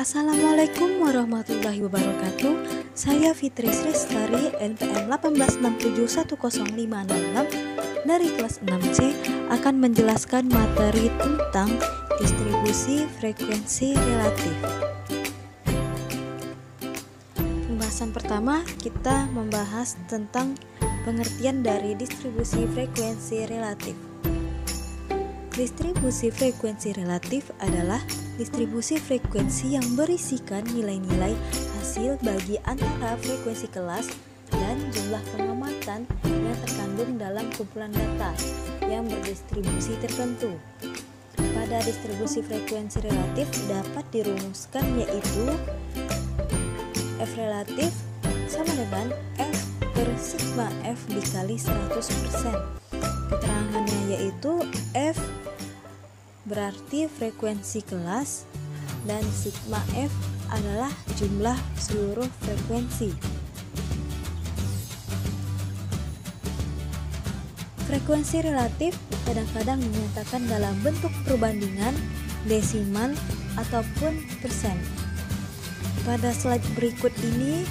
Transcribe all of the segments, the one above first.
Assalamualaikum warahmatullahi wabarakatuh. Saya Fitri Srestari, NPM 186710566 dari kelas 6C akan menjelaskan materi tentang distribusi frekuensi relatif. Pembahasan pertama, kita membahas tentang pengertian dari distribusi frekuensi relatif. Distribusi frekuensi relatif adalah distribusi frekuensi yang berisikan nilai-nilai hasil bagi antara frekuensi kelas dan jumlah pengamatan yang terkandung dalam kumpulan data yang berdistribusi tertentu. Pada distribusi frekuensi relatif dapat dirumuskan yaitu F relatif sama dengan F per sigma F dikali 100%. Keterangannya yaitu F berarti frekuensi kelas dan sigma F adalah jumlah seluruh frekuensi. Frekuensi relatif kadang-kadang dinyatakan dalam bentuk perbandingan, desimal, ataupun persen. Pada slide berikut ini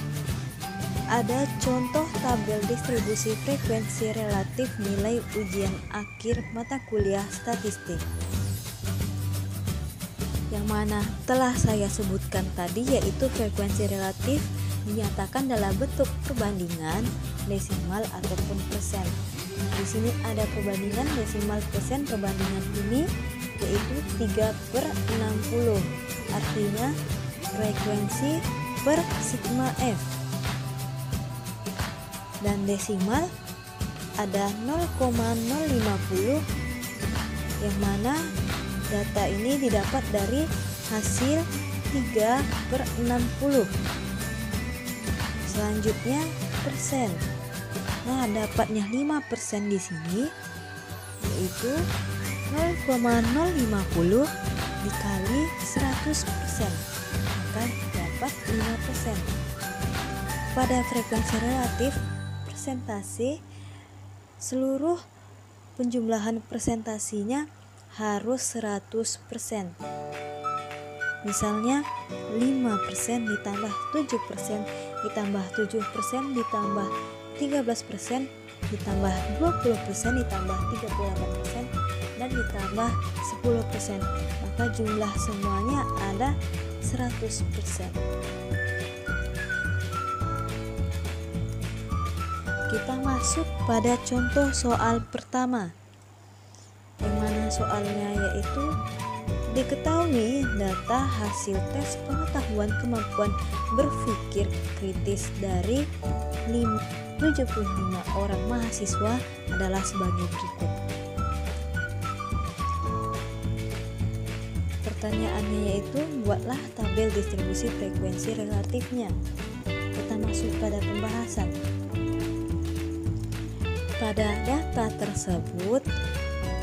ada contoh tabel distribusi frekuensi relatif nilai ujian akhir mata kuliah statistik, yang mana telah saya sebutkan tadi, yaitu frekuensi relatif dinyatakan dalam bentuk perbandingan, desimal ataupun persen. Di sini ada perbandingan desimal persen. Perbandingan ini yaitu 3/60, artinya frekuensi per sigma F. Dan desimal ada 0,050, yang mana data ini didapat dari hasil 3/60. Selanjutnya persen. Nah, dapatnya 5% di sini, yaitu 0,050 dikali 100%, maka dapat 5%. Pada frekuensi relatif, persentase seluruh penjumlahan presentasinya harus 100%. Misalnya 5% ditambah 7% ditambah 7% ditambah 13% ditambah 20% ditambah 38% dan ditambah 10%, maka jumlah semuanya ada 100%. Kita masuk pada contoh soal pertama, yang mana soalnya yaitu diketahui data hasil tes pengetahuan kemampuan berpikir kritis dari 75 orang mahasiswa adalah sebagai berikut. Pertanyaannya yaitu buatlah tabel distribusi frekuensi relatifnya. Kita masuk pada pembahasan. Pada data tersebut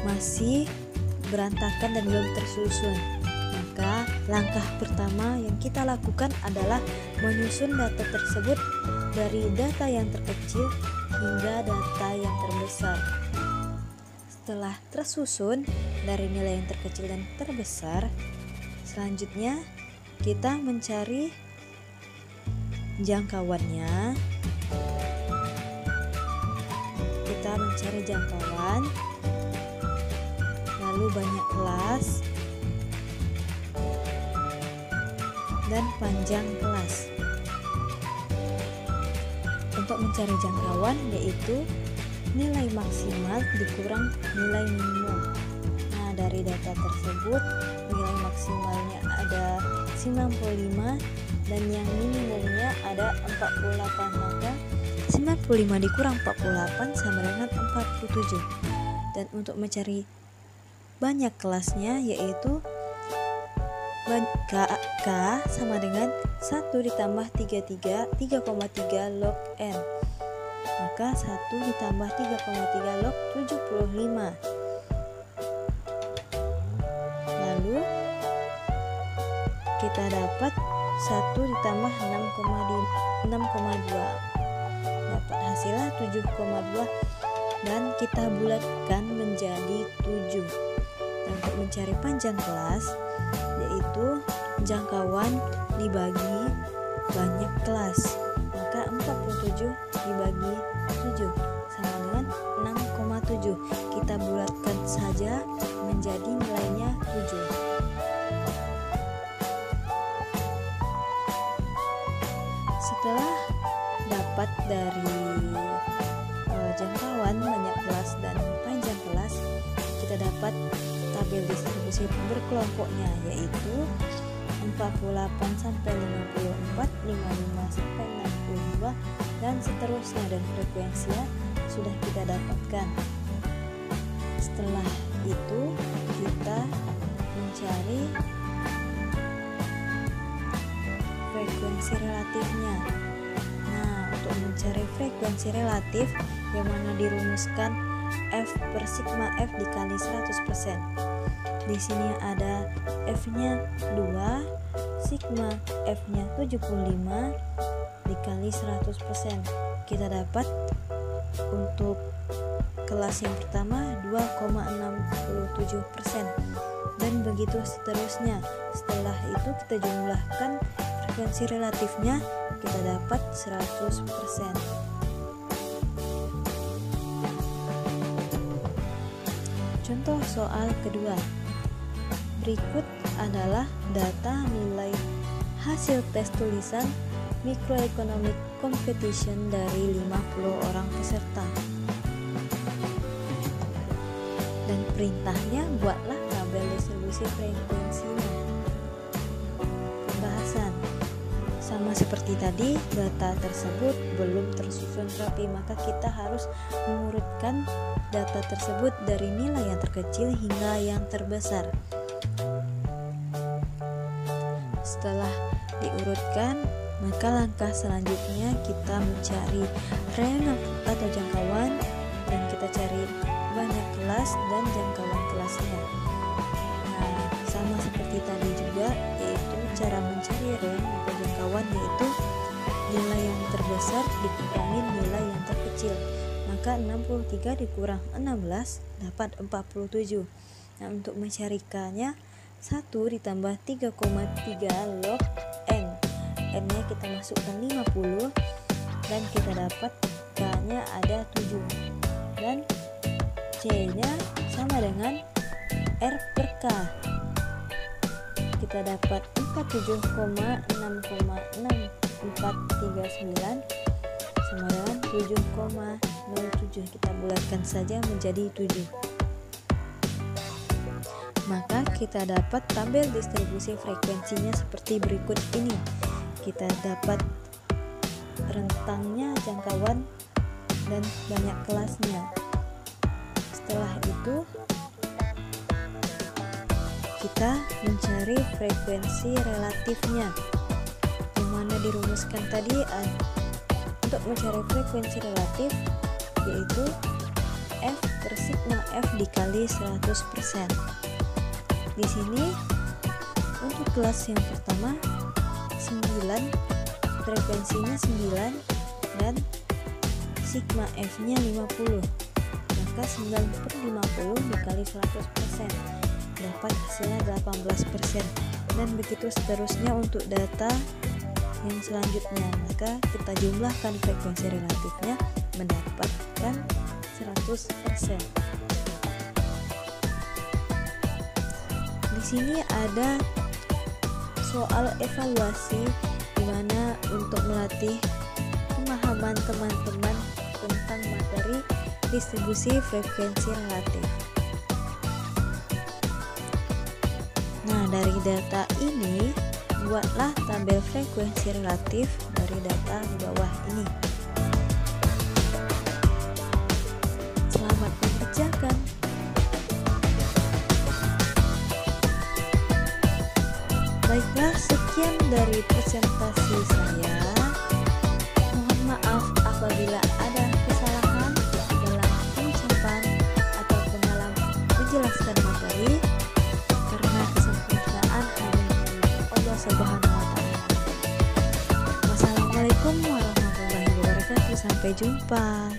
masih berantakan dan belum tersusun, maka langkah pertama yang kita lakukan adalah menyusun data tersebut dari data yang terkecil hingga data yang terbesar. Setelah tersusun dari nilai yang terkecil dan terbesar, selanjutnya kita mencari jangkauannya. Kita mencari jangkauan, lalu banyak kelas dan panjang kelas. Untuk mencari jangkauan yaitu nilai maksimal dikurang nilai minimum. Nah, dari data tersebut nilai maksimalnya ada 95 dan yang minimumnya ada 48, maka 95 dikurang 48 sama dengan 47. Dan untuk mencari banyak kelasnya yaitu K sama dengan 1 ditambah 3,3 log N, maka 1 ditambah 3,3 log 75. Lalu kita dapat 1 ditambah 6,2, dapat hasilnya 7,2, dan kita bulatkan menjadi 7. untuk mencari panjang kelas, yaitu jangkauan dibagi banyak kelas. Maka 47 dibagi 7 sama dengan 6,7. Kita bulatkan saja menjadi nilainya 7. Setelah dapat dari jangkauan banyak kelas dan panjang kelas, kita dapat tabel distribusi berkelompoknya, yaitu 48 sampai 54, 55 sampai 62 dan seterusnya, dan frekuensinya sudah kita dapatkan. Setelah itu kita mencari frekuensi relatifnya. Nah, untuk mencari frekuensi relatif yang mana dirumuskan F per sigma F dikali 100%. Di sini ada F-nya 2, sigma F-nya 75 dikali 100%. Kita dapat untuk kelas yang pertama 2,67%, dan begitu seterusnya. Setelah itu kita jumlahkan frekuensi relatifnya, kita dapat 100%. Contoh soal kedua. Berikut adalah data nilai hasil tes tulisan Microeconomic Competition dari 50 orang peserta. Dan perintahnya, buatlah tabel distribusi frekuensinya. Pembahasan. Sama seperti tadi, data tersebut belum tersusun rapi, maka kita harus mengurutkan data tersebut dari nilai yang terkecil hingga yang terbesar. Setelah diurutkan, maka langkah selanjutnya kita mencari range atau jangkauan, dan kita cari banyak kelas dan jangkauan kelasnya. Nah, sama seperti tadi juga, yaitu cara mencari range atau jangkauan, yaitu nilai yang terbesar dikurangi nilai yang terkecil. Maka 63 dikurang 16 dapat 47. Nah, untuk mencarikannya, 1 ditambah 3,3 log N. N-nya kita masukkan 50, dan kita dapat K-nya ada 7. Dan C-nya sama dengan R per K. Kita dapat 47,6,6439 sama dengan 7,07. Kita bulatkan saja menjadi 7. Maka kita dapat tabel distribusi frekuensinya seperti berikut ini. Kita dapat rentangnya, jangkauan, dan banyak kelasnya. Setelah itu kita mencari frekuensi relatifnya, yang mana dirumuskan tadi untuk mencari frekuensi relatif, yaitu F per sigma F dikali 100%. Di sini untuk kelas yang pertama 9, frekuensinya 9, dan sigma F-nya 50. Maka 9 per 50 dikali 100%, dapat hasilnya 18%. Dan begitu seterusnya untuk data yang selanjutnya. Maka kita jumlahkan frekuensi relatifnya, mendapatkan 100%. Di sini ada soal evaluasi, di mana untuk melatih pemahaman teman-teman tentang materi distribusi frekuensi relatif. Nah, dari data ini buatlah tabel frekuensi relatif dari data di bawah ini. Selamat mengerjakan. Baiklah, sekian dari presentasi saya. Mohon maaf apabila ada kesalahan dalam pengucapan ataupun dalam menjelaskan materi, karena kesempurnaan hanya milik Allah Subhanahu wa Ta'ala. Wassalamualaikum warahmatullahi wabarakatuh. Sampai jumpa.